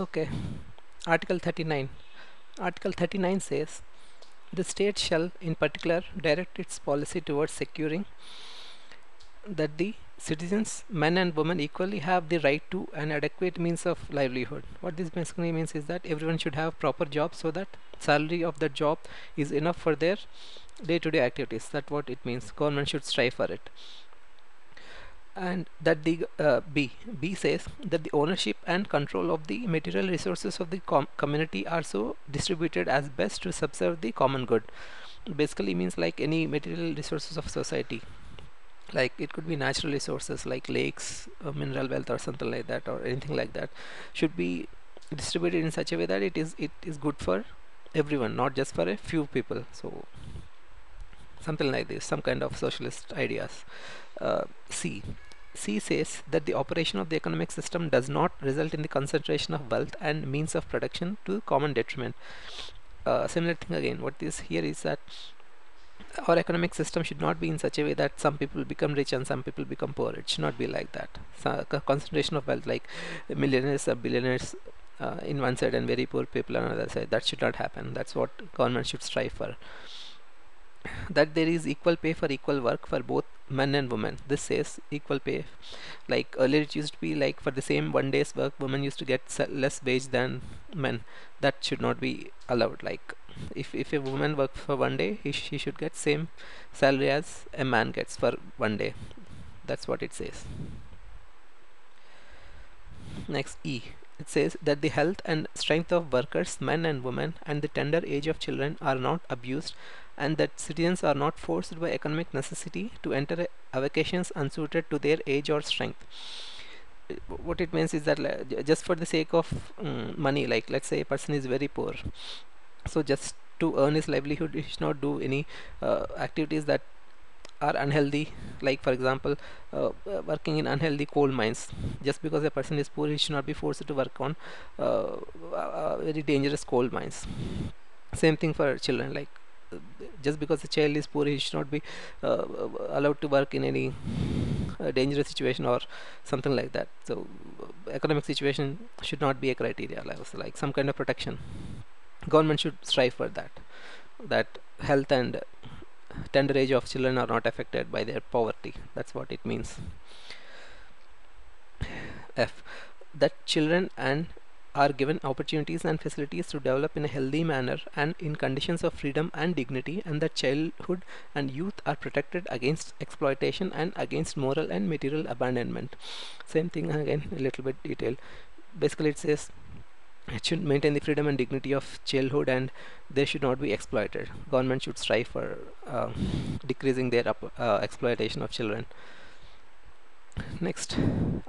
Okay, Article 39. Article 39 says the state shall in particular direct its policy towards securing that the citizens, men and women, equally have the right to an adequate means of livelihood. What this basically means is that everyone should have proper job so that salary of that job is enough for their day-to-day activities. That's what it means. Government should strive for it. And that the B says that the ownership and control of the material resources of the community are so distributed as best to subserve the common good. Basically means like any material resources of society, like it could be natural resources like lakes, mineral wealth or something like that, or anything like that, should be distributed in such a way that it is good for everyone, not just for a few people. So something like this, some kind of socialist ideas. uh, C C says that the operation of the economic system does not result in the concentration of wealth and means of production to common detriment. Similar thing again, what is here is that our economic system should not be in such a way that some people become rich and some people become poor. It should not be like that. So, concentration of wealth, like millionaires or billionaires in one side and very poor people on another side, that should not happen. That's what government should strive for. That there is equal pay for equal work for both men and women. This says equal pay. Like earlier it used to be like for the same one day's work women used to get less wage than men. That should not be allowed. Like if a woman works for one day, she should get same salary as a man gets for one day. That's what it says. Next, E. It says that the health and strength of workers, men and women, and the tender age of children are not abused, and that citizens are not forced by economic necessity to enter avocations unsuited to their age or strength. What it means is that just for the sake of money, like let's say a person is very poor, so just to earn his livelihood, he should not do any activities that are unhealthy, like for example working in unhealthy coal mines. Just because a person is poor, he should not be forced to work on very dangerous coal mines. Same thing for children, like uh, just because a child is poor, he should not be allowed to work in any dangerous situation or something like that. So economic situation should not be a criteria, like some kind of protection. Government should strive for that, that health and tender age of children are not affected by their poverty. That's what it means. F. That children and are given opportunities and facilities to develop in a healthy manner and in conditions of freedom and dignity, and that childhood and youth are protected against exploitation and against moral and material abandonment. Same thing again, a little bit detailed. Basically, it says it should maintain the freedom and dignity of childhood, and they should not be exploited. Government should strive for decreasing their exploitation of children. Next,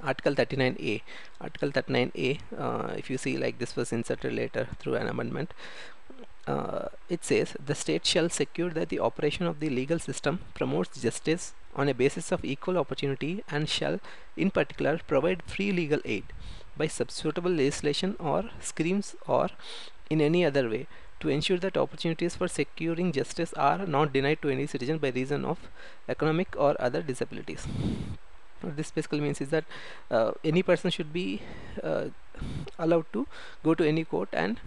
Article 39A. Article 39A, if you see, like this was inserted later through an amendment. It says the state shall secure that the operation of the legal system promotes justice on a basis of equal opportunity, and shall in particular provide free legal aid by substitutable legislation or schemes or in any other way to ensure that opportunities for securing justice are not denied to any citizen by reason of economic or other disabilities. What this basically means is that any person should be uh, allowed to go to any court and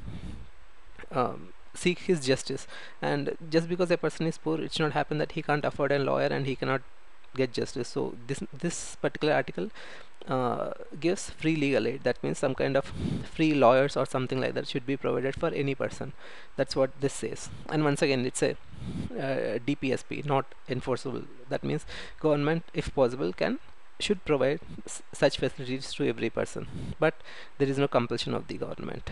seek his justice. And just because a person is poor, it should not happen that he can't afford a lawyer and he cannot get justice. So this particular article gives free legal aid. That means some kind of free lawyers or something like that should be provided for any person. That's what this says. And once again, it's a DPSP, not enforceable. That means government, if possible, should provide such facilities to every person, but there is no compulsion of the government.